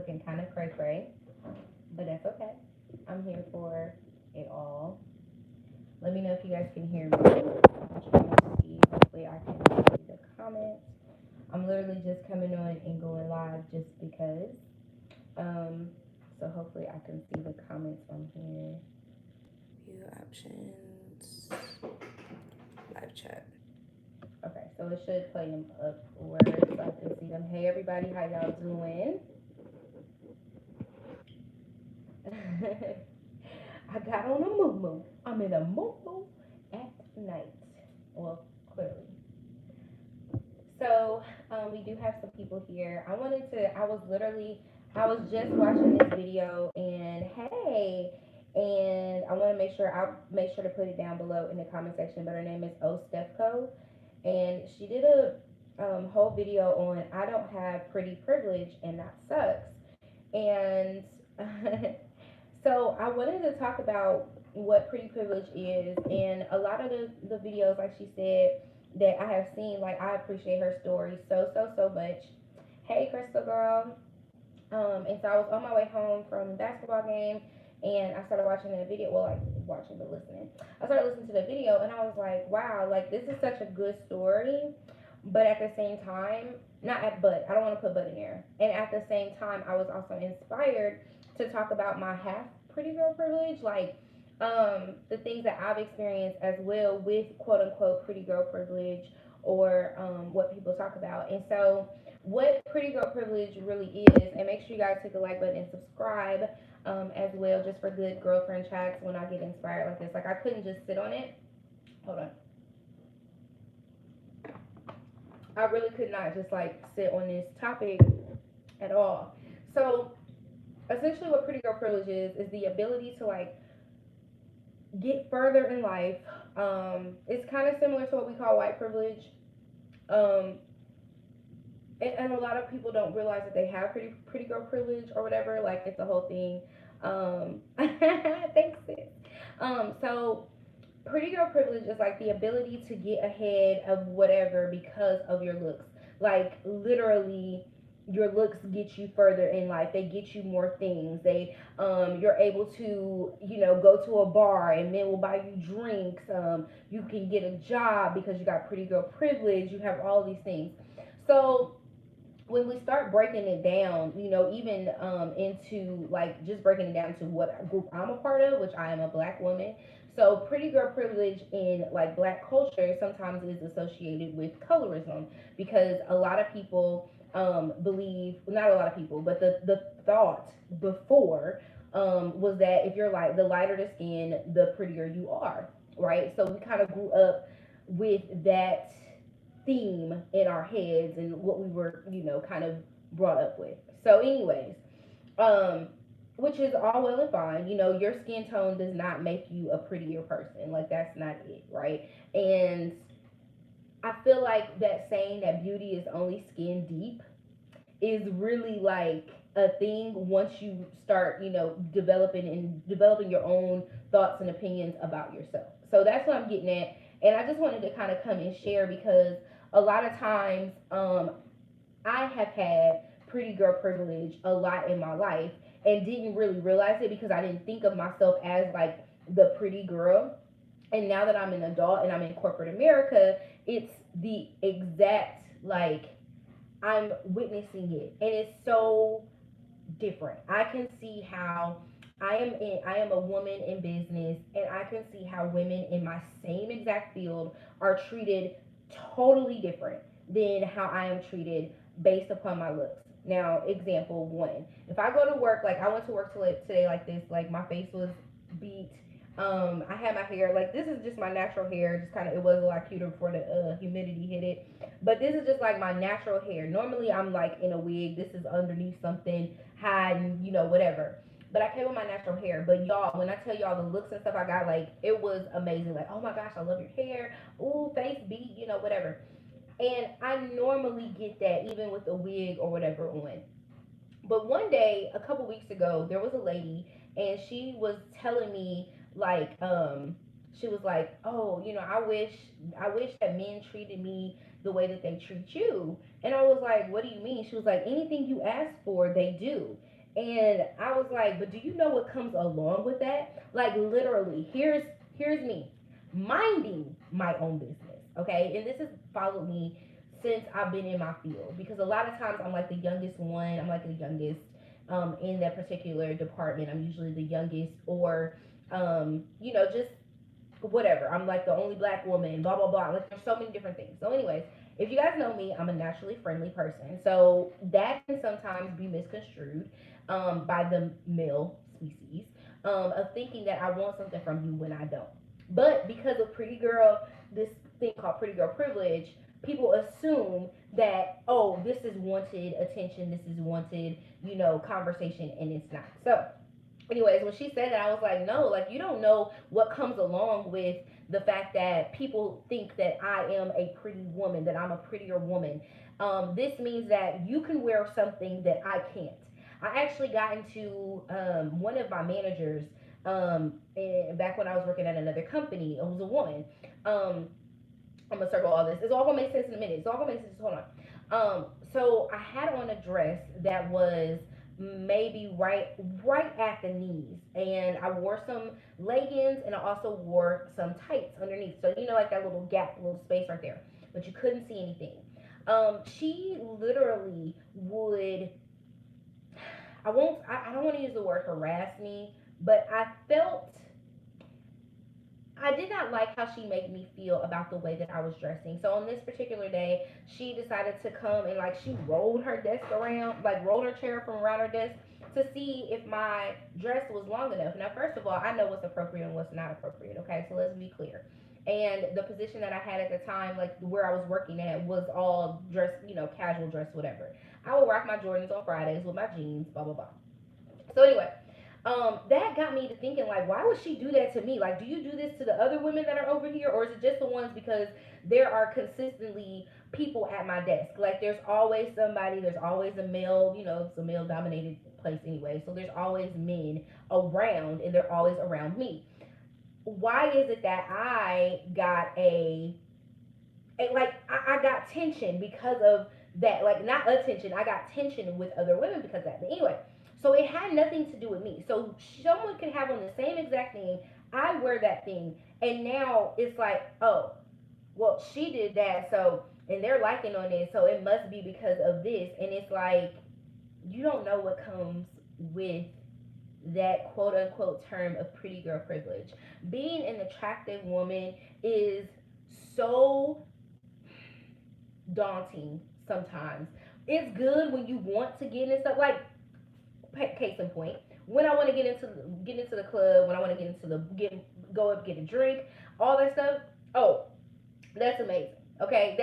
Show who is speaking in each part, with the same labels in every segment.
Speaker 1: looking kind of cray-cray, but that's okay. I'm here for it all. Let me know if you guys can hear me. I'm trying to see. Hopefully, I can see the comments. I'm literally just coming on and going live just because. Um, so hopefully, I can see the comments on here. View options, live chat. Okay, so it should play them upwards so I can see them. Hey, everybody, how y'all doing? I got on a moo. I'm in a moo at night. Well, clearly. So, we do have some people here. I was just watching this video, and hey, and I'll make sure to put it down below in the comment section, but her name is O Stefco, and she did a whole video on I don't have pretty privilege, and that sucks. And so I wanted to talk about what pretty privilege is, and a lot of the videos, like she said, that I have seen, like I appreciate her story so much. Hey, Crystal girl. And so I was on my way home from the basketball game, and I started watching the video. Well, like watching but listening. I started listening to the video, and I was like, wow, like this is such a good story, but at the same time, not at but I don't want to put but in there. And at the same time, I was also inspired to talk about my half pretty girl privilege, like the things that I've experienced as well with quote unquote pretty girl privilege, or what people talk about. And so, what pretty girl privilege really is, and make sure you guys hit the like button and subscribe as well, just for good girlfriend chats when I get inspired like this. Like, I couldn't just sit on it. Hold on. I really could not just like sit on this topic at all. So, essentially, what pretty girl privilege is the ability to like get further in life. It's kind of similar to what we call white privilege. Um, and a lot of people don't realize that they have pretty girl privilege or whatever. Like, it's a whole thing. Thanks, sis. So pretty girl privilege is like the ability to get ahead of whatever because of your looks. Like, literally, your looks get you further in life. They get you more things. You're able to, go to a bar and men will buy you drinks. You can get a job because you got pretty girl privilege. You have all these things. So when we start breaking it down, even into like just breaking it down to what group I'm a part of, which I am a black woman. So pretty girl privilege in like black culture sometimes is associated with colorism, because a lot of people believe, not a lot of people, but the thought before was that if you're like the lighter the skin, the prettier you are, right? So we kind of grew up with that theme in our heads and what we were, kind of brought up with. So, anyways, um, which is all well and fine. Your skin tone does not make you a prettier person. Like, that's not it, right? And I feel like that saying that beauty is only skin deep is really like a thing once you start, developing your own thoughts and opinions about yourself. So that's what I'm getting at. And I just wanted to kind of come and share, because a lot of times I have had pretty girl privilege a lot in my life and didn't really realize it because I didn't think of myself as like the pretty girl. And now that I'm an adult and I'm in corporate America, it's the exact, like, I'm witnessing it, and it's so different. I can see how I am a woman in business, and I can see how women in my same exact field are treated totally different than how I am treated based upon my looks. Now, example one: if I go to work, like I went to work today like this, like my face was beat. I had my hair, like, this is just my natural hair. Just kind of, it was a lot cuter before the humidity hit it, but this is just like my natural hair. Normally, I'm like in a wig. This is underneath something, hiding, whatever. But I came with my natural hair. But y'all, when I tell y'all the looks and stuff I got, like, it was amazing. Like, oh my gosh, I love your hair. Ooh, face beat, whatever. And I normally get that even with a wig or whatever on. But one day, a couple weeks ago, there was a lady, and she was telling me, like, she was like, oh, I wish that men treated me the way that they treat you. And I was like, what do you mean? She was like, anything you ask for, they do. And I was like, but do you know what comes along with that? Like literally, here's me minding my own business. Okay. And this has followed me since I've been in my field because a lot of times I'm like the youngest one. I'm like the youngest in that particular department. I'm usually the youngest or just whatever. I'm like the only black woman, blah blah blah. Like there's so many different things. So, anyways, if you guys know me, I'm a naturally friendly person. So that can sometimes be misconstrued by the male species of thinking that I want something from you when I don't. But because of pretty girl, this thing called pretty girl privilege, people assume that this is wanted attention, this is wanted, conversation, and it's not. So anyways, when she said that, I was like, no, like you don't know what comes along with the fact that people think that I am a pretty woman, that I'm a prettier woman. This means that you can wear something that I can't. I actually got into one of my managers and back when I was working at another company. It was a woman. Um, I'm gonna circle all this. It's all gonna make sense in a minute. It's all gonna make sense. Hold on. So I had on a dress that was maybe right at the knees, and I wore some leggings, and I also wore some tights underneath. So like that little gap, little space right there, but you couldn't see anything. She literally would. I won't. I don't want to use the word harass me, but I did not like how she made me feel about the way that I was dressing. So on this particular day, she decided to come and like she rolled her desk around, like rolled her chair from around her desk to see if my dress was long enough. Now, first of all, I know what's appropriate and what's not appropriate. Okay, so let's be clear. And the position that I had at the time, like where I was working at, was all dress, casual dress, whatever. I would rock my Jordans on Fridays with my jeans, blah blah blah. So anyway, that got me to thinking like, why would she do that to me? Like, do you do this to the other women that are over here, or is it just the ones because there are consistently people at my desk? Like, there's always somebody. There's always a male. It's a male dominated place anyway, so there's always men around, and they're always around me. Why is it that I got I got tension because of that? Like not attention, I got tension with other women because of that. But anyway, so it had nothing to do with me. So someone could have on the same exact thing. I wear that thing, and now it's like, oh, well, she did that, so and they're liking on it, so it must be because of this. And it's like you don't know what comes with that quote unquote term of pretty girl privilege. Being an attractive woman is so daunting sometimes. It's good when you want to get into stuff like case in point. When I want to get into the club, when I want to get into the get go up get a drink, all that stuff. Oh, that's amazing. Okay,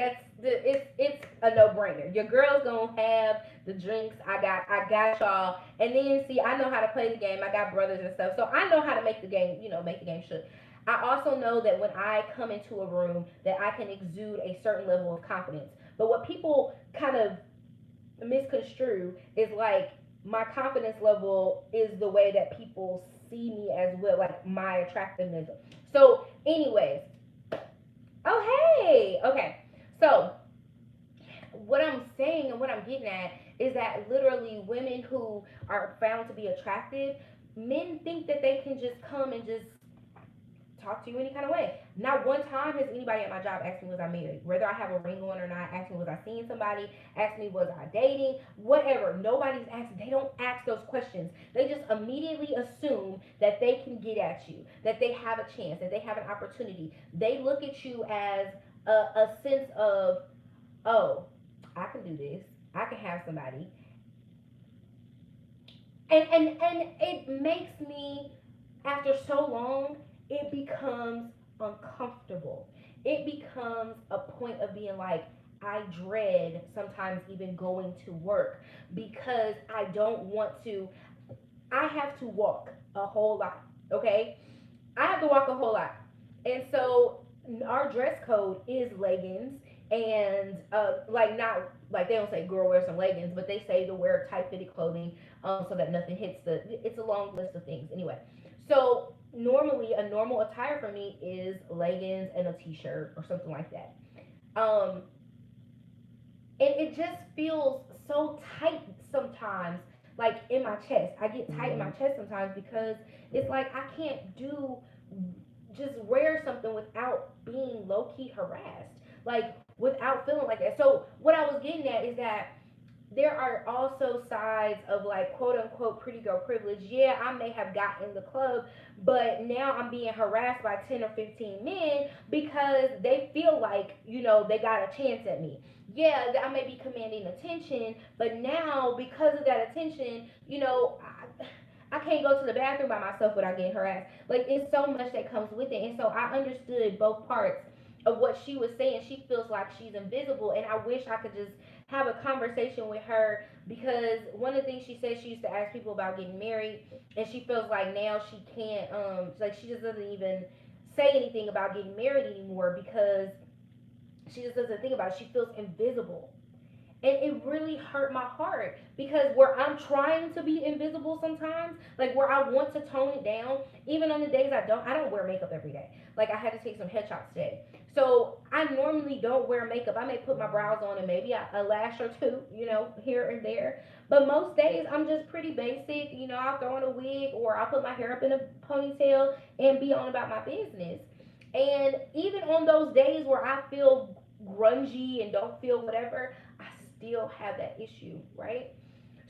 Speaker 1: it's a no brainer. Your girl's gonna have the drinks. I got y'all. And then see, I know how to play the game. I got brothers and stuff, so I know how to make the game. Make the game shook. I also know that when I come into a room, that I can exude a certain level of confidence. But what people kind of misconstrue is like my confidence level is the way that people see me as well, like my attractiveness. So, anyways, oh hey, okay. So what I'm saying and what I'm getting at is that literally women who are found to be attractive, men think that they can just come and just talk to you any kind of way. Not one time has anybody at my job asked me was I married, whether I have a ring on or not. Asked me was I seeing somebody. Asked me was I dating. Whatever. Nobody's asking. They don't ask those questions. They just immediately assume that they can get at you, that they have a chance, that they have an opportunity. They look at you as a sense of, oh, I can do this. I can have somebody, and it makes me, after so long, it becomes uncomfortable. It becomes a point of being like, I dread sometimes even going to work because I don't want to. I have to walk a whole lot, okay? I have to walk a whole lot. And so our dress code is leggings and like not like they don't say girl wear some leggings, but they say to wear tight fitted clothing so that nothing hits the. It's a long list of things anyway. So normally a normal attire for me is leggings and a t-shirt or something like that. Um, and it just feels so tight sometimes like in my chest. I get tight in my
Speaker 2: Mhm.
Speaker 1: chest sometimes because it's like I can't do just wear something without being low key harassed, like without feeling like that. So what I was getting at is that there are also sides of like quote unquote pretty girl privilege. Yeah, I may have gotten in the club, but now I'm being harassed by 10 or 15 men because they feel like, they got a chance at me. Yeah, I may be commanding attention, but now because of that attention, I can't go to the bathroom by myself without getting harassed. Like, it's so much that comes with it. And so I understood both parts of what she was saying. She feels like she's invisible, and I wish I could just have a conversation with her, because one of the things she said, she used to ask people about getting married, and she feels like now she can't, like, she just doesn't even say anything about getting married anymore because she just doesn't think about it. She feels invisible. And it really hurt my heart because where I'm trying to be invisible sometimes, like where I want to tone it down, even on the days I don't wear makeup every day. Like, I had to take some headshots today. So I normally don't wear makeup. I may put my brows on and maybe a lash or two, here and there. But most days I'm just pretty basic. I'll throw on a wig or I'll put my hair up in a ponytail and be on about my business. And even on those days where I feel grungy and don't feel whatever, I still have that issue, right?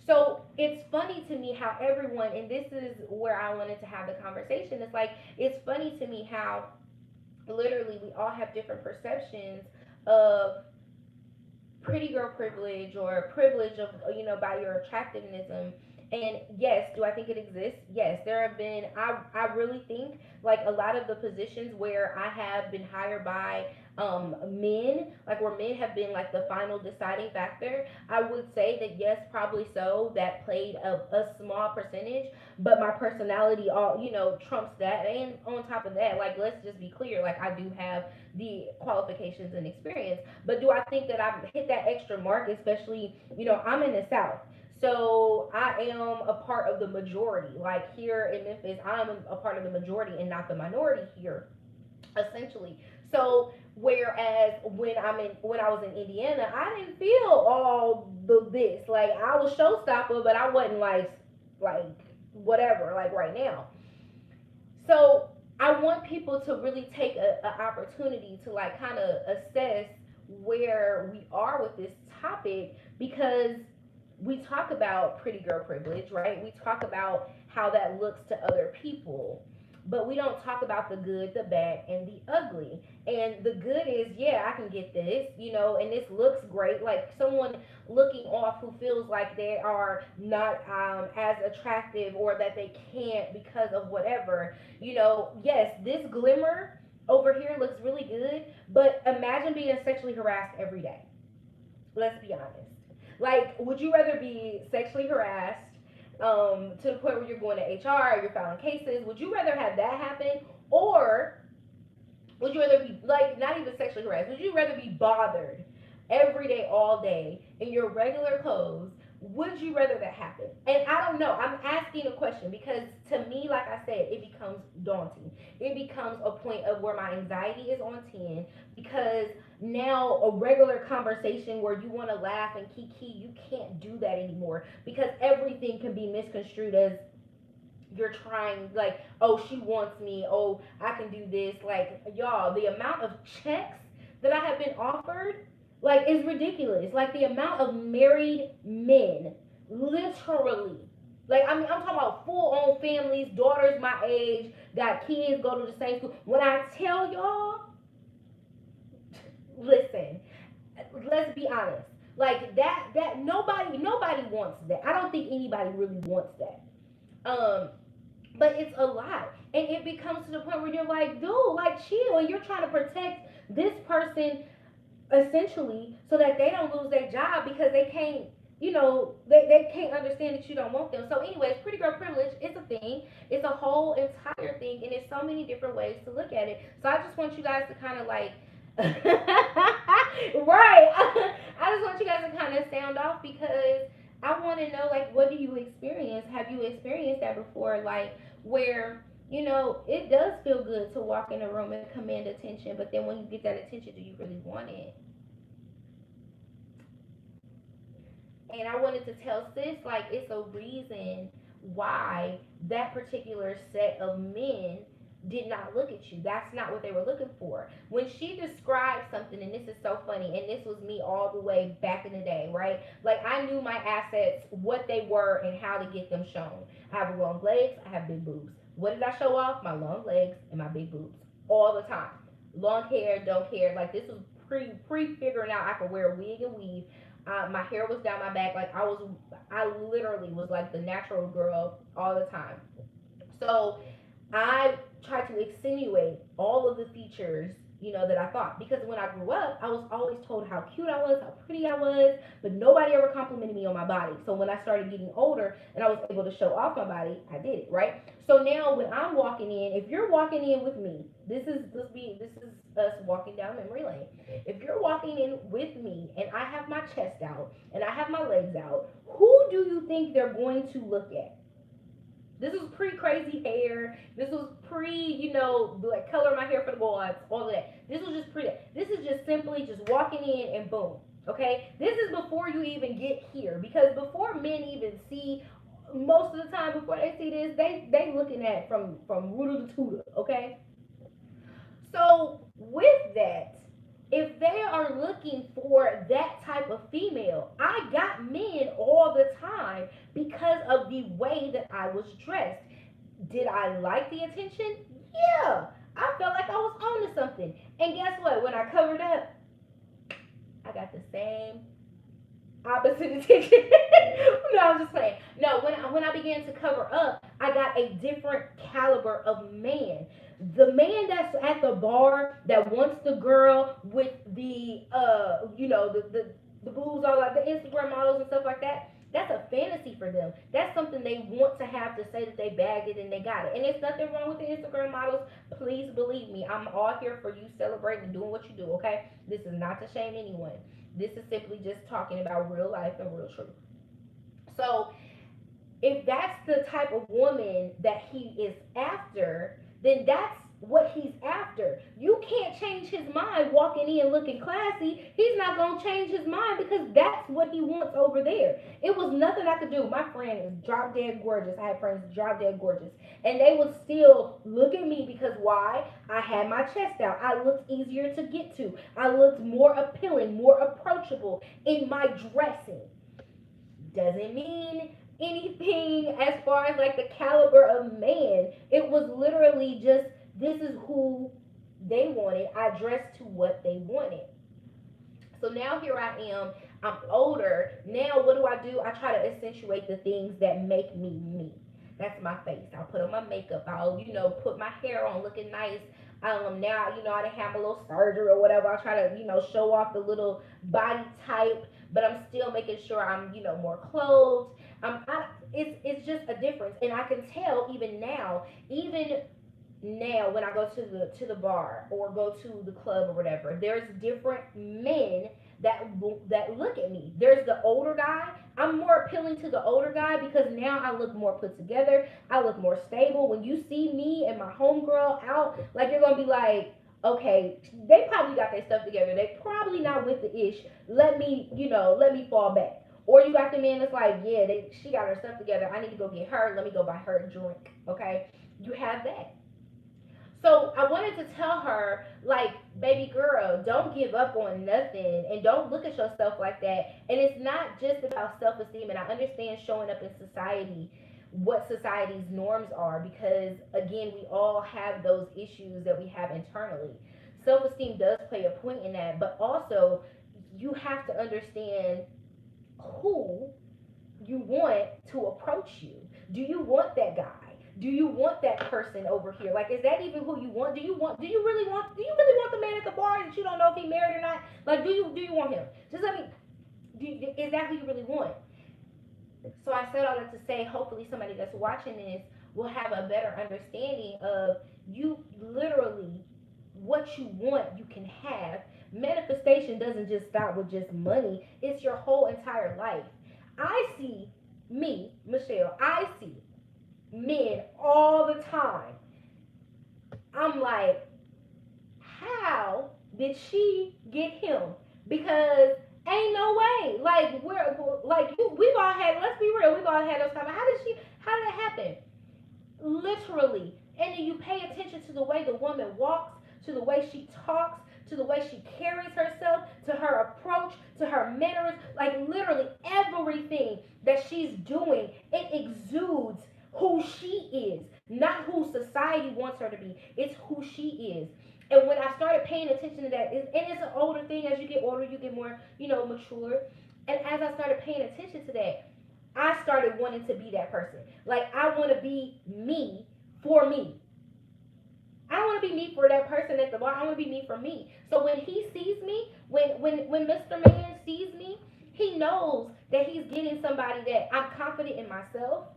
Speaker 1: So it's funny to me how everyone, and this is where I wanted to have the conversation. It's like, it's funny to me how literally we all have different perceptions of pretty girl privilege or privilege of, by your attractiveness. And yes, do I think it exists? Yes, there have been, I really think like a lot of the positions where I have been hired by men, like where men have been like the final deciding factor, I would say that yes, probably so, that played a small percentage, but my personality all, trumps that. And on top of that, like, let's just be clear, like, I do have the qualifications and experience. But do I think that I've hit that extra mark, especially, I'm in the South. So I am a part of the majority. Like, here in Memphis, I'm a part of the majority and not the minority here, essentially. So whereas when I was in Indiana, I didn't feel all the this. Like, I was showstopper, but I wasn't like whatever, like right now. So I want people to really take a opportunity to like kind of assess where we are with this topic, because we talk about pretty girl privilege, right? We talk about how that looks to other people, but we don't talk about the good, the bad, and the ugly. And the good is, yeah, I can get this, and this looks great. Like, someone looking off who feels like they are not as attractive, or that they can't because of whatever, yes, this glimmer over here looks really good, but imagine being sexually harassed every day. Let's be honest. Like, would you rather be sexually harassed to the point where you're going to HR, you're filing cases? Would you rather have that happen, or would you rather be, like, not even sexually harassed? Would you rather be bothered every day, all day, in your regular clothes? Would you rather that happen? And I don't know. I'm asking a question because to me, like I said, it becomes daunting. It becomes a point of where my anxiety is on 10, because now a regular conversation where you want to laugh and kiki, you can't do that anymore because everything can be misconstrued as you're trying, like, oh, she wants me, oh, I can do this. Like, y'all, the amount of checks that I have been offered, like, is ridiculous. Like, the amount of married men, literally, like, I mean, I'm talking about full on families, daughters my age, got kids, go to the same school. When I tell y'all, listen, let's be honest, like, that nobody wants that. I don't think anybody really wants that. But it's a lot, and it becomes to the point where you're like, dude, like, chill, and you're trying to protect this person essentially so that they don't lose their job because they can't, they can't understand that you don't want them. So anyways, pretty girl privilege is a thing. It's a whole entire thing, and there's so many different ways to look at it. So I just want you guys to kind of like right. I just want you guys to kind of sound off, because I want to know, like, what do you experience? Have you experienced that before? Like, where, it does feel good to walk in a room and command attention, but then when you get that attention, do you really want it? And I wanted to tell sis, like, it's a reason why that particular set of men did not look at you. That's not what they were looking for. When she described something, and this is so funny, and this was me all the way back in the day, right? Like, I knew my assets, what they were, and how to get them shown. I have long legs, I have big boobs. What did I show off? My long legs and my big boobs all the time. Long hair, don't care. Like, this was pre figuring out I could wear a wig and weave. My hair was down my back. Like, I literally was like the natural girl all the time. So I tried to extenuate all of the features, that I thought. Because when I grew up, I was always told how cute I was, how pretty I was, but nobody ever complimented me on my body. So when I started getting older and I was able to show off my body, I did it, right? So now when I'm walking in, if you're walking in with me, this is us walking down memory lane. If you're walking in with me and I have my chest out and I have my legs out, who do you think they're going to look at? This was pre crazy hair. This was pre, like color my hair for the gods, all of that. This was just pre. This is just simply just walking in and boom. Okay, this is before you even get here, because before men even see, most of the time before they see this, they looking at from rooter to tutor. Okay, so with that, if they are looking for that type of female, I got men all the time because of the way that I was dressed. Did I like the attention? Yeah. I felt like I was on to something. And guess what? When I covered up, I got the same opposite attention. No, I'm just playing. No, when I began to cover up, I got a different caliber of man. The man that's at the bar that wants the girl with the the boobs, all like the Instagram models and stuff like that. That's a fantasy for them. That's something they want to have to say that they bagged it and they got it. And there's nothing wrong with the Instagram models. Please believe me. I'm all here for you celebrating and doing what you do, okay? This is not to shame anyone. This is simply just talking about real life and real truth. So, if that's the type of woman that he is after, then that's what he's after. You can't change his mind walking in looking classy. He's not going to change his mind because that's what he wants over there. It was nothing I could do. My friend is drop dead gorgeous. I had friends drop dead gorgeous. And they would still look at me because why? I had my chest out. I looked easier to get to. I looked more appealing, more approachable in my dressing. Doesn't mean anything as far as like the caliber of man. It was literally just, this is who they wanted. I dressed to what they wanted. So now here I am. I'm older. Now what do? I try to accentuate the things that make me me. That's my face. I'll put on my makeup. I'll, put my hair on looking nice. Now, I didn't have a little surgery or whatever. I'll try to, show off the little body type, but I'm still making sure I'm, more clothed. It's just a difference. And I can tell even now when I go to the bar or go to the club or whatever, there's different men that look at me. There's the older guy. I'm more appealing to the older guy because now I look more put together. I look more stable. When you see me and my homegirl out, like you're gonna be like, okay, they probably got their stuff together. They probably not with the ish. Let me fall back. Or you got the man that's like, yeah, she got her stuff together. I need to go get her. Let me go buy her a drink. Okay, you have that. So I wanted to tell her, like, baby girl, don't give up on nothing and don't look at yourself like that. And it's not just about self esteem. And I understand showing up in society, what society's norms are, because again, we all have those issues that we have internally. Self esteem does play a point in that, but also you have to understand who you want to approach you. Do you want that guy? Do you want that person over here? Like, is that even who you want? Do you really want the man at the bar that you don't know if he married or not? Like, do you want him? Just let me, is that who you really want? So I said all that to say, hopefully somebody that's watching this will have a better understanding of you literally, what you want, you can have. Manifestation doesn't just stop with just money. It's your whole entire life. I see me, Michelle, I see men all the time. I'm like, how did she get him? Because Ain't no way. Like we've all had. Let's be real. We've all had those comments. How did that happen? Literally. And then you pay attention to the way the woman walks, to the way she talks, to the way she carries herself, to her approach, to her manners, like literally everything that she's doing, it exudes who she is, not who society wants her to be. It's who she is. And when I started paying attention to that, and it's an older thing. As you get older, you get more, mature. And as I started paying attention to that, I started wanting to be that person. Like I want to be me for me. I don't want to be me for that person at the bar. I want to be me for me. So when he sees me, when Mr. Man sees me, he knows that he's getting somebody that I'm confident in myself,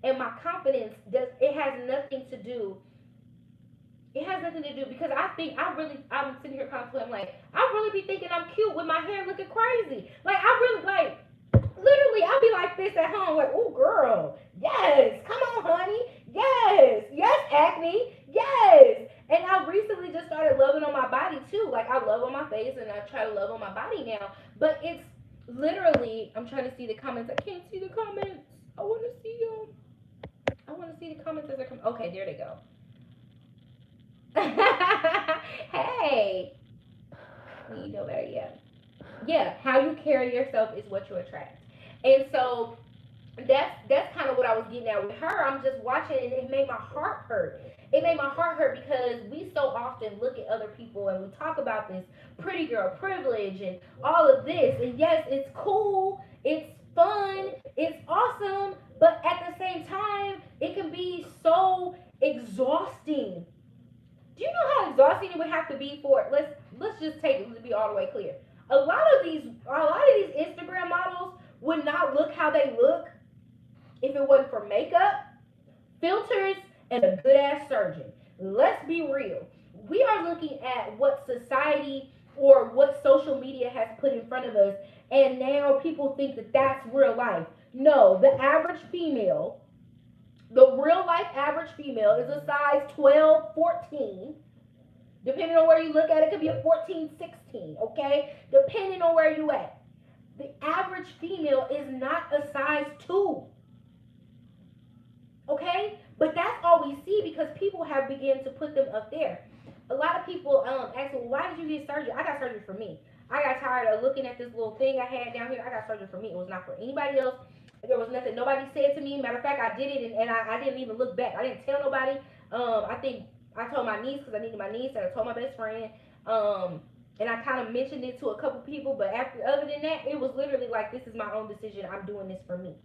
Speaker 1: and my confidence does. It has nothing to do. It has nothing to do because I think I'm sitting here contemplating. I'm like, I really be thinking I'm cute with my hair looking crazy. Like I really like. Literally, I'll be like this at home, like, oh, girl, yes, come on, honey, yes, yes, acne, yes. And I recently just started loving on my body too. Like, I love on my face and I try to love on my body now. But it's literally, I'm trying to see the comments. I can't see the comments. I want to see them. I want to see the comments as they come. Okay, there they go. Hey, you know better, yeah. Yeah, how you carry yourself is what you attract. And so that's kind of what I was getting at with her. I'm just watching and it made my heart hurt. It made my heart hurt because we so often look at other people and we talk about this pretty girl privilege and all of this. And yes, it's cool, it's fun, it's awesome, but at the same time, it can be so exhausting. Do you know how exhausting it would have to be for let's just take it to be all the way clear. A lot of these Instagram models would not look how they look if it wasn't for makeup, filters, and a good ass surgeon. Let's be real. We are looking at what society or what social media has put in front of us, and now people think that that's real life. No, the real life average female is a size 12, 14. Depending on where you look at it, could be a 14, 16, okay? Depending on where you at. The average female is not a size 2, okay? But that's all we see because people have begun to put them up there. A lot of people ask me, why did you get surgery? I got surgery for me. I got tired of looking at this little thing I had down here. I got surgery for me. It was not for anybody else. There was nothing nobody said to me. Matter of fact, I did it and I didn't even look back. I didn't tell nobody. I think I told my niece because I needed my niece, and I told my best friend. And I kind of mentioned it to a couple people, but other than that, it was literally like, this is my own decision. I'm doing this for me.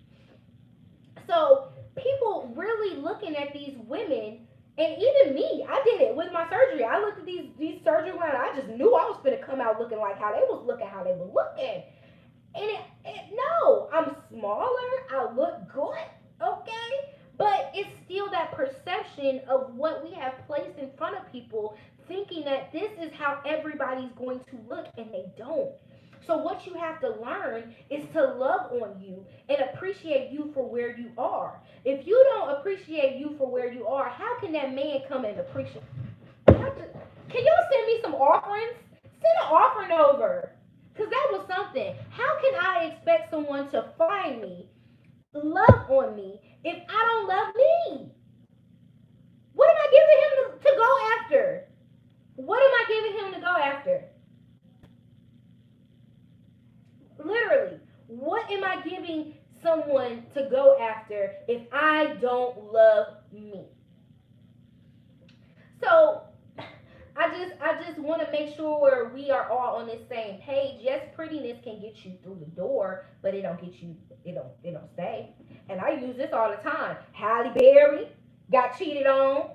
Speaker 1: So people really looking at these women, and even me, I did it with my surgery. I looked at these surgery women. I just knew I was gonna come out looking like how they was looking, how they were looking. And no, I'm smaller. I look good, okay? But it's still that perception of what we have placed in front of people, thinking that this is how everybody's going to look, and they don't. So what you have to learn is to love on you and appreciate you for where you are. If you don't appreciate you for where you are, how can that man come and appreciate? Can y'all send me some offerings? Send an offering over. Because that was something. How can I expect someone to find me, love on me, if I don't love me? What am I giving him to go after? What am I giving him to go after? Literally, what am I giving someone to go after if I don't love me? So I just want to make sure we are all on the same page. Yes, prettiness can get you through the door, but it don't stay. And I use this all the time. Halle Berry got cheated on.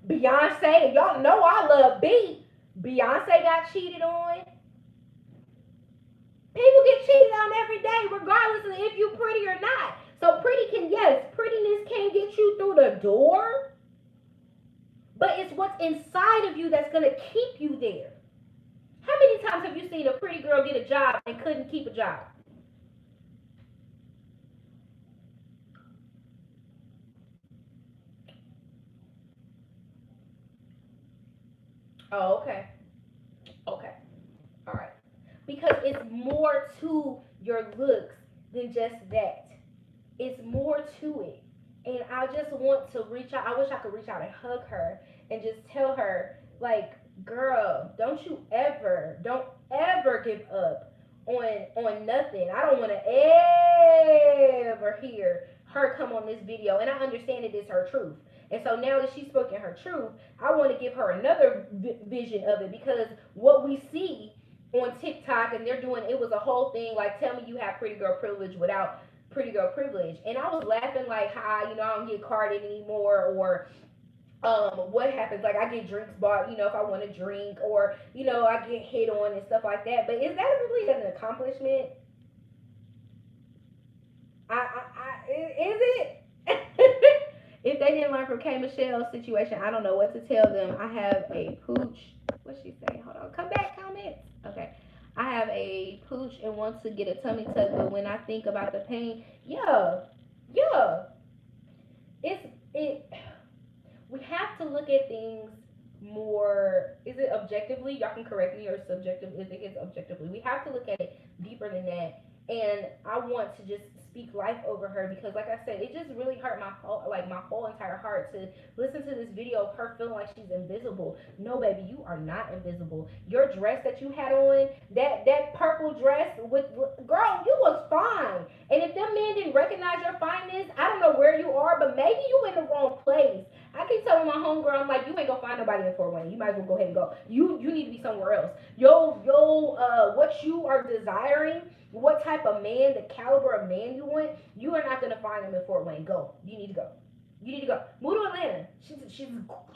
Speaker 1: Beyonce, and y'all know I love B. Beyonce got cheated on. People get cheated on every day, regardless of if you're pretty or not. So prettiness can get you through the door, but it's what's inside of you that's gonna keep you there. How many times have you seen a pretty girl get a job and couldn't keep a job? Oh, okay. Okay. All right. Because it's more to your looks than just that. It's more to it. And I just want to reach out. I wish I could reach out and hug her and just tell her, like, girl, don't ever give up on nothing. I don't want to ever hear her come on this video. And I understand it is her truth. And so now that she's spoken her truth, I want to give her another vision of it, because what we see on TikTok, and they're doing, it was a whole thing like, tell me you have pretty girl privilege without pretty girl privilege. And I was laughing like, hi, I don't get carded anymore, or what happens, like I get drinks bought, if I want to drink, or I get hit on and stuff like that. But is that really an accomplishment? Is it? If they didn't learn from K Michelle's situation, I don't know what to tell them. I have a pooch. What's she say? Hold on. Come back, comments. Okay. I have a pooch and want to get a tummy tuck, but when I think about the pain, yeah, yeah, it. We have to look at things more. Is it objectively? Y'all can correct me, or subjective. I think it's objectively. We have to look at it deeper than that. And I want to just speak life over her, because, like I said, it just really hurt my whole entire heart to listen to this video of her feeling like she's invisible. No, baby, you are not invisible. Your dress that you had on, that purple dress with, girl, you was fine. And if them men didn't recognize your fineness, I don't know where you are, but maybe you in the wrong place. I keep telling my homegirl, I'm like, you ain't gonna find nobody in Fort Wayne. You might as well go ahead and go. You need to be somewhere else. What you are desiring, what type of man, the caliber of man you want, you are not gonna find him in Fort Wayne. Go. You need to go. You need to go. Move to Atlanta. She's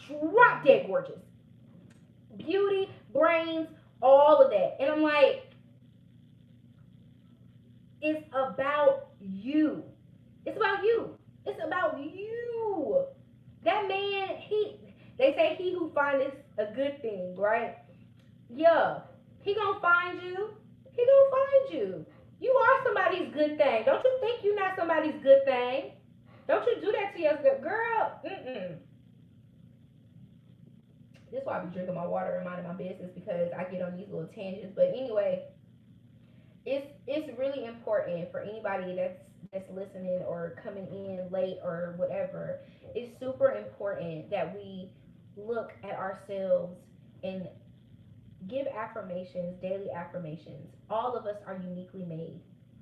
Speaker 1: drop dead gorgeous. Beauty, brains, all of that. And I'm like, it's about you. It's about you. It's about you. That man, they say he who findeth a good thing, right? Yeah. He gonna find you. He gonna find you. You are somebody's good thing. Don't you think you're not somebody's good thing? Don't you do that to yourself, girl? This is why I be drinking my water and minding my business, because I get on these little tangents. But anyway, it's really important for anybody that's listening or coming in late or whatever. It's super important that we look at ourselves and give affirmations, daily affirmations. All of us are uniquely made.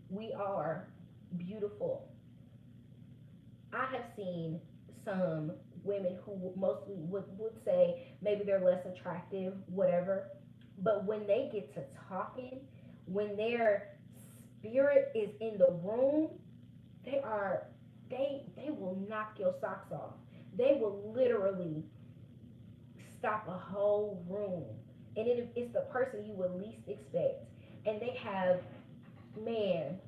Speaker 1: We are beautiful. I have seen some women who mostly would say maybe they're less attractive, whatever. But when they get to talking, when their spirit is in the room, they will knock your socks off. They will literally stop a whole room. And it's the person you would least expect. And they have, man,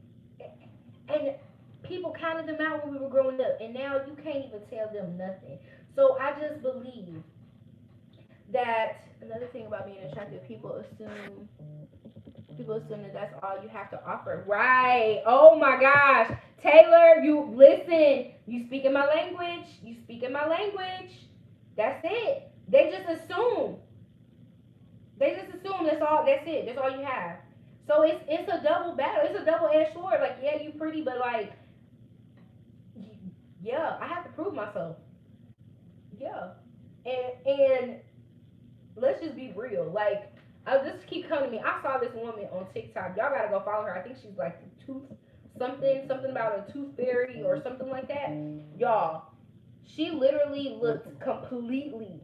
Speaker 1: and people counted them out when we were growing up, and now you can't even tell them nothing. So I just believe that another thing about being attractive, people assume that that's all you have to offer. Right. Oh my gosh. Taylor, you listen. You speak in my language. You speak in my language. That's it. They just assume. That's all. That's it. That's all you have. So it's a double battle. It's a double-edged sword. Like, yeah, you pretty, but like, yeah, I have to prove myself. Yeah. And let's just be real. Like, this keep coming to me. I saw this woman on TikTok. Y'all gotta go follow her. I think she's like tooth something about a tooth fairy or something like that. Y'all, she literally looked completely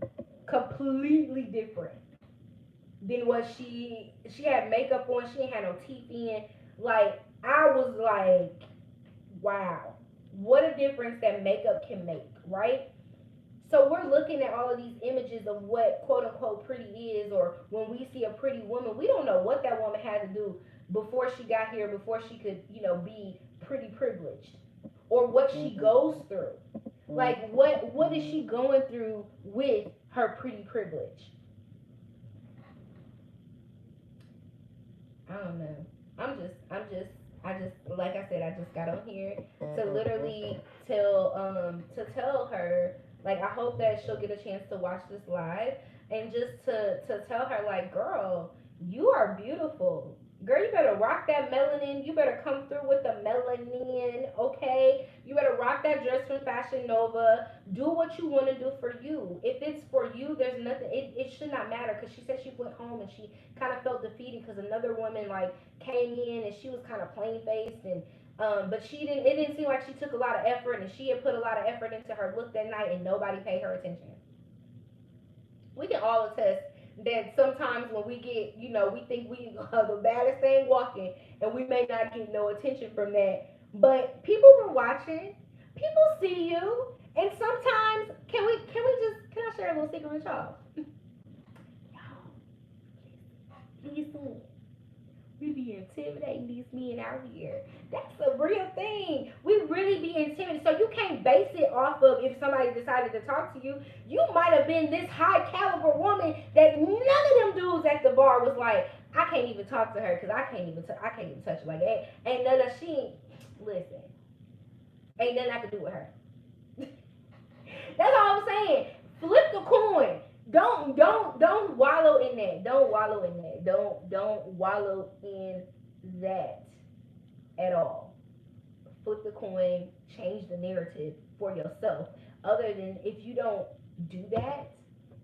Speaker 1: different than what she had makeup on. She ain't had no teeth in. Like, I was like, wow, what a difference that makeup can make, right? So we're looking at all of these images of what quote unquote pretty is, or when we see a pretty woman, we don't know what that woman had to do before she got here, before she could, be pretty privileged, or what she goes through. Like, what is she going through with her pretty privilege? I don't know. I just, like I said, I just got on here to literally tell her, like, I hope that she'll get a chance to watch this live, and just to tell her, like, girl, you are beautiful. Girl, you better rock that melanin. You better come through with the melanin, okay? You better rock that dress from Fashion Nova. Do what you want to do for you. If it's for you, there's nothing. It should not matter. Because she said she went home and she kind of felt defeated because another woman like came in and she was kind of plain faced and but she didn't. It didn't seem like she took a lot of effort and she had put a lot of effort into her look that night and nobody paid her attention. We can all attest that sometimes when we get, we think we are the baddest thing walking, and we may not get no attention from that. But people were watching. People see you, and sometimes can I share a little secret with y'all? Y'all, listen. We be intimidating these men out here. That's a real thing. We really be intimidated. So you can't base it off of if somebody decided to talk to you. You might have been this high caliber woman that none of them dudes at the bar was like, I can't even talk to her because I can't even touch her like that. Ain't none of she. Listen, ain't nothing I can do with her. That's all I'm saying. Flip the coin. Don't wallow in that. Don't wallow in that. Don't wallow in that at all. Flip the coin, change the narrative for yourself. Other than if you don't do that,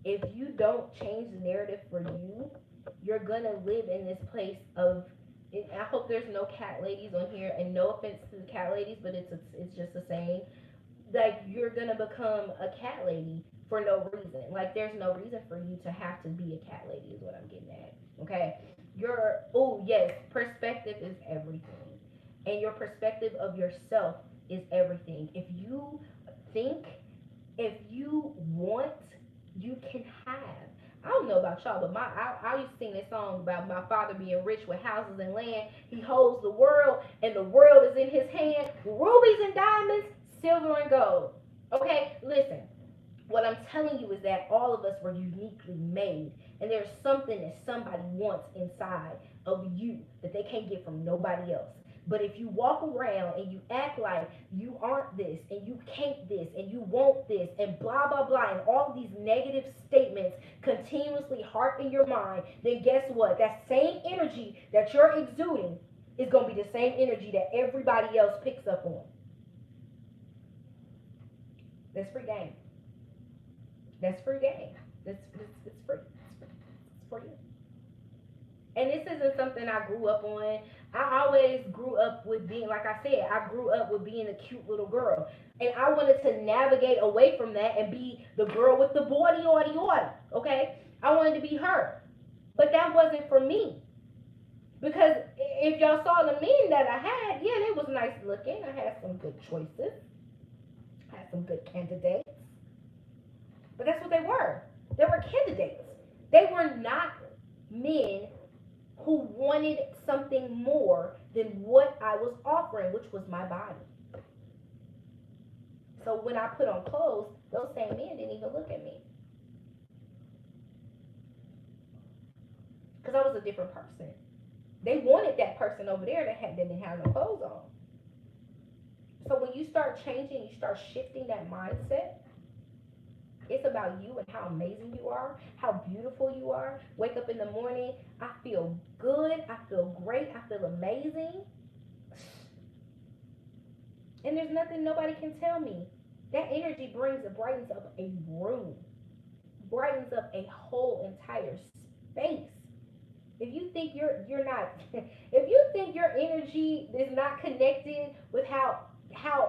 Speaker 1: if you don't change the narrative for you, you're gonna live in this place of. I hope there's no cat ladies on here, and no offense to the cat ladies, but it's just the same. Like you're gonna become a cat lady for no reason. Like there's no reason for you to have to be a cat lady is what I'm getting at. Okay? Oh yes, perspective is everything. And your perspective of yourself is everything. If you think, if you want, you can have. I don't know about y'all, but I used to sing this song about my father being rich with houses and land. He holds the world, and the world is in his hand. Rubies and diamonds, silver and gold. Okay, listen. What I'm telling you is that all of us were uniquely made, and there's something that somebody wants inside of you that they can't get from nobody else. But if you walk around and you act like you aren't this and you can't this and you want this and blah blah blah and all of these negative statements continuously harp in your mind, then guess what? That same energy that you're exuding is going to be the same energy that everybody else picks up on. That's free game. That's free game. It's free. It's for you. And this isn't something I grew up on. I always grew up with being, like I said, I grew up with being a cute little girl. And I wanted to navigate away from that and be the girl with the body, okay? I wanted to be her. But that wasn't for me. Because if y'all saw the men that I had, yeah, they was nice looking. I had some good choices. I had some good candidates. But that's what they were. They were candidates. They were not men who wanted something more than what I was offering, which was my body. So when I put on clothes, those same men didn't even look at me. Because I was a different person. They wanted that person over there that didn't have no clothes on. So when you start changing, you start shifting that mindset. It's about you and how amazing you are, how beautiful you are. Wake up in the morning, I feel good, I feel great, I feel amazing. And there's nothing nobody can tell me. That energy brightens up a room, brightens up a whole entire space. If you think you're not, if you think your energy is not connected with how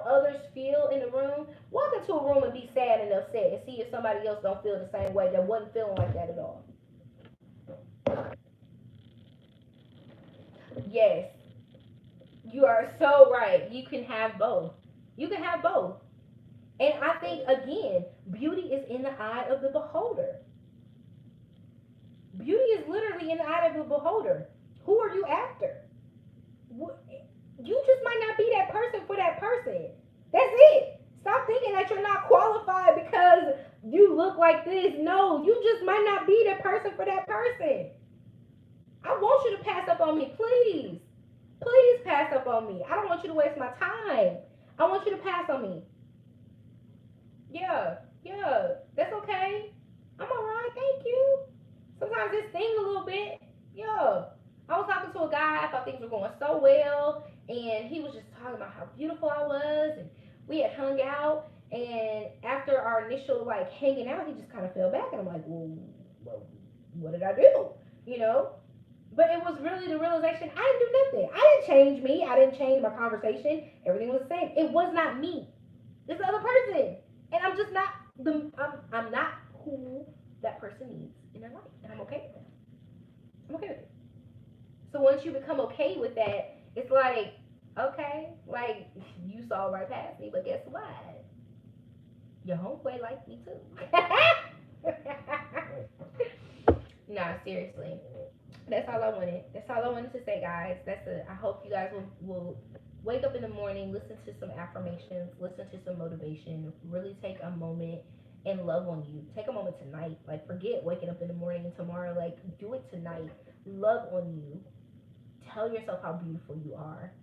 Speaker 1: others feel in the room, walk into a room and be sad and upset and see if somebody else don't feel the same way that wasn't feeling like that at all. Yes, you are so right. You can have both. You can have both. And I think again, beauty is in the eye of the beholder. Beauty is literally in the eye of the beholder. Who are you after? You just might not be that person for that person. That's it. Stop thinking that you're not qualified because you look like this. No, you just might not be the person for that person. I want you to pass up on me, please. Please pass up on me. I don't want you to waste my time. I want you to pass on me. Yeah, that's okay. I'm all right, thank you. Sometimes it stings a little bit. Yeah. I was talking to a guy. I thought things were going so well, and he was just talking about how beautiful I was, and we had hung out. And after our initial like hanging out, he just kind of fell back, and I'm like, well, what did I do? You know. But it was really the realization I didn't do nothing. I didn't change me. I didn't change my conversation. Everything was the same. It was not me. It's the other person, and I'm just not the. I'm not who that person needs in their life, and I'm okay with that. I'm okay with it. So once you become okay with that, it's like, okay, like you saw right past me, but guess what? Your homeboy liked me too. Nah, seriously. That's all I wanted. That's all I wanted to say, guys. That's it. I hope you guys will wake up in the morning, listen to some affirmations, listen to some motivation, really take a moment and love on you. Take a moment tonight. Like, forget waking up in the morning and tomorrow. Like, do it tonight. Love on you. Tell yourself how beautiful you are.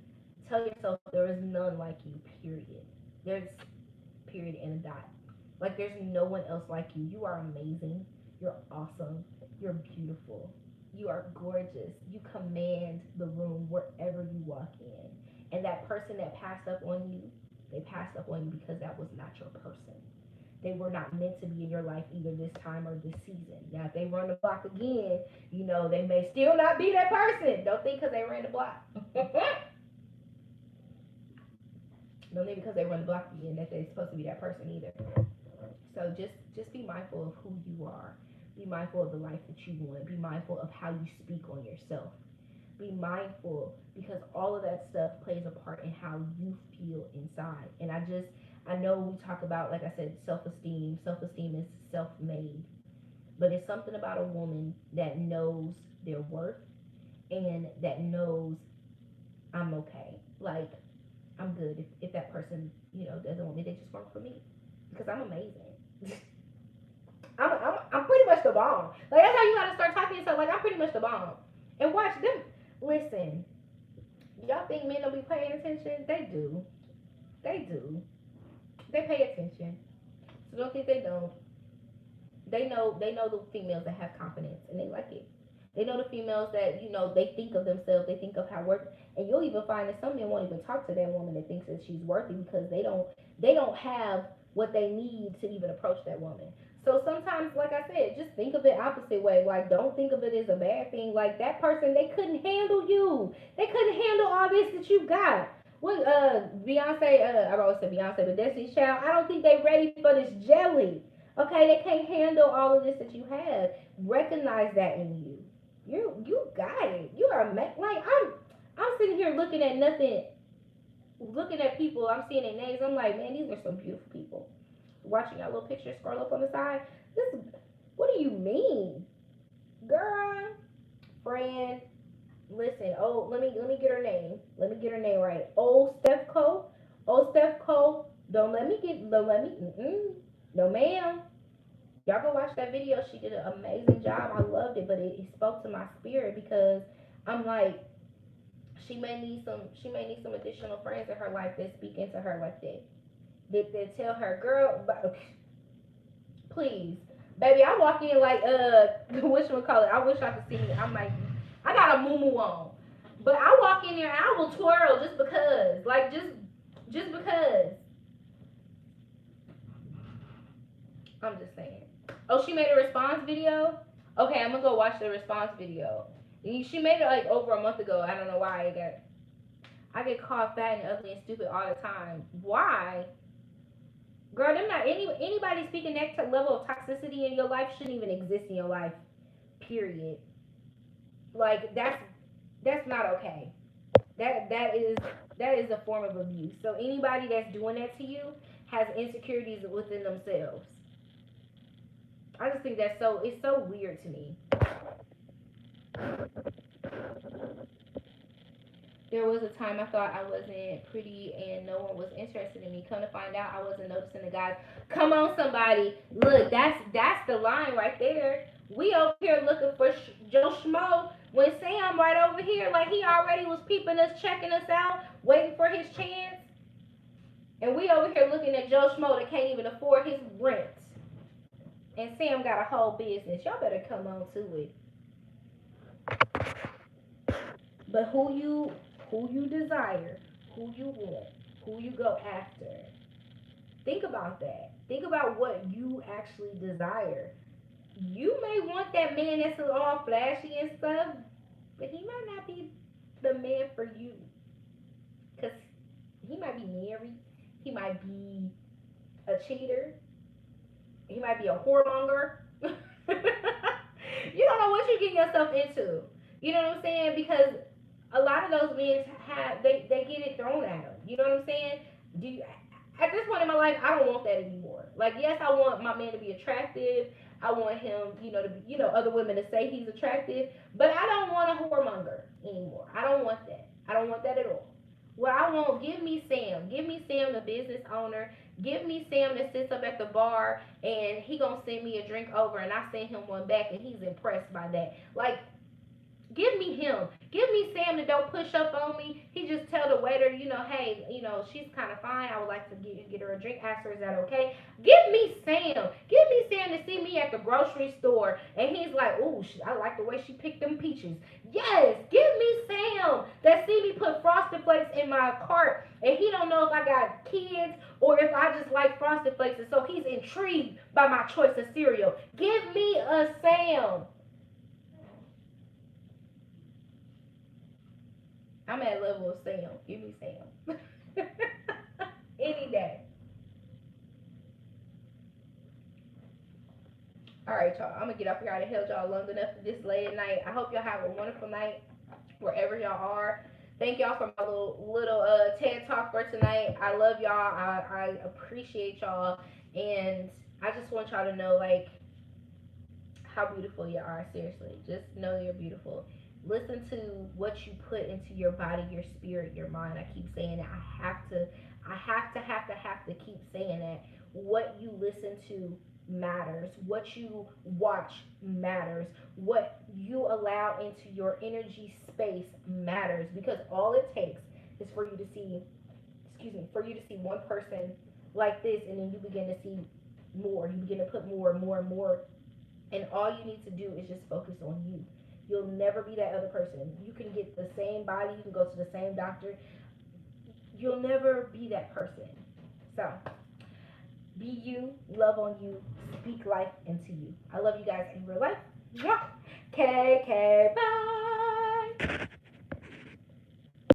Speaker 1: Tell yourself there is none like you, period. There's period and a dot. Like, there's no one else like you. You are amazing. You're awesome. You're beautiful. You are gorgeous. You command the room wherever you walk in. And that person that passed up on you, they passed up on you because that was not your person. They were not meant to be in your life either this time or this season. Now, if they run the block again, they may still not be that person. Don't think because they ran the block. Don't think because they run the block again that they're supposed to be that person either. So just be mindful of who you are. Be mindful of the life that you want. Be mindful of how you speak on yourself. Be mindful because all of that stuff plays a part in how you feel inside. And I know we talk about, like I said, self-esteem. Self-esteem is self-made. But it's something about a woman that knows their worth and that knows I'm okay. Like, I'm good if that person, doesn't want me. They just work for me because I'm amazing. I'm pretty much the bomb. Like, that's how you gotta start talking to yourself. Like, I'm pretty much the bomb. And watch them. Listen, y'all think men don't be paying attention? They do. They do. They pay attention. So don't think they don't. They know the females that have confidence and they like it. They know the females that, they think of themselves, they think of how worth, and you'll even find that some men won't even talk to that woman that thinks that she's worthy because they don't have what they need to even approach that woman. So sometimes, like I said, just think of it opposite way. Like, don't think of it as a bad thing. Like, that person, they couldn't handle you. They couldn't handle all this that you got. What Beyonce, I've always said Beyonce, but Destiny's Child, I don't think they ready for this jelly. Okay, they can't handle all of this that you have. Recognize that in you. You got it. You are like I'm sitting here looking at nothing, looking at people. I'm seeing their names. I'm like, man, these are some beautiful people. Watching your little picture scroll up on the side. This, what do you mean, girl, friend? Listen. Oh, let me get her name. Let me get her name right. Old Steph Cole. Old Steph Cole. Don't let me. No, ma'am. Y'all go watch that video. She did an amazing job. I loved it, but it spoke to my spirit because I'm like, she may need some additional friends in her life that speak into her like that. That tell her, girl, please, baby. I walk in like whatchamacallit. I wish I could see me. I'm like, I got a moo on, but I walk in there and I will twirl just because, like just because. I'm just saying. Oh, she made a response video? Okay, I'm gonna go watch the response video. She made it like over a month ago. I don't know why I get called fat and ugly and stupid all the time. Why? Girl, them not anybody speaking that level of toxicity in your life shouldn't even exist in your life. Period. Like that's not okay. That is a form of abuse. So anybody that's doing that to you has insecurities within themselves. I just think it's so weird to me. There was a time I thought I wasn't pretty and no one was interested in me. Come to find out, I wasn't noticing the guys. Come on, somebody. Look, that's the line right there. We over here looking for Joe Schmo when Sam right over here, like he already was peeping us, checking us out, waiting for his chance. And we over here looking at Joe Schmo that can't even afford his rent. And Sam got a whole business. Y'all better come on to it. But who you desire, who you want, who you go after. Think about that. Think about what you actually desire. You may want that man that's all flashy and stuff, but he might not be the man for you. Because he might be married. He might be a cheater. He might be a whoremonger. You don't know what you're getting yourself into. You know what I'm saying? Because a lot of those men they get it thrown at them. You know what I'm saying? Do you, at this point in my life, I don't want that anymore. Like, yes, I want my man to be attractive. I want him, to be, other women to say he's attractive. But I don't want a whoremonger anymore. I don't want that. I don't want that at all. What I want, give me Sam. Give me Sam, the business owner. Give me Sam that sits up at the bar and he gonna send me a drink over and I send him one back and he's impressed by that. Like, give me him. Give me Sam that don't push up on me. He just tell the waiter, hey, she's kind of fine. I would like to get her a drink. Ask her, is that okay? Give me Sam. Give me Sam to see me at the grocery store and he's like, ooh, I like the way she picked them peaches. Yes, give me Sam that see me put Frosted Flakes in my cart and he don't know if I got kids or if I just like Frosted Flakes and so he's intrigued by my choice of cereal. Give me a Sam. I'm at level of Sam. Give me Sam. Any day. All right, y'all. I'm gonna get up here. I held y'all long enough for this late at night. I hope y'all have a wonderful night wherever y'all are. Thank y'all for my little TED talk for tonight. I love y'all. I appreciate y'all, and I just want y'all to know like how beautiful you are. Seriously, just know you're beautiful. Listen to what you put into your body, your spirit, your mind. I keep saying that. I have to keep saying that. What you listen to matters. What you watch matters. What you allow into your energy space matters. Because all it takes is for you to see, for you to see one person like this, and then you begin to see more. You begin to put more and more and more. And all you need to do is just focus on you. You'll never be that other person. You can get the same body, you can go to the same doctor. You'll never be that person. So, be you, love on you, speak life into you. I love you guys in real life. Yeah. KK, bye.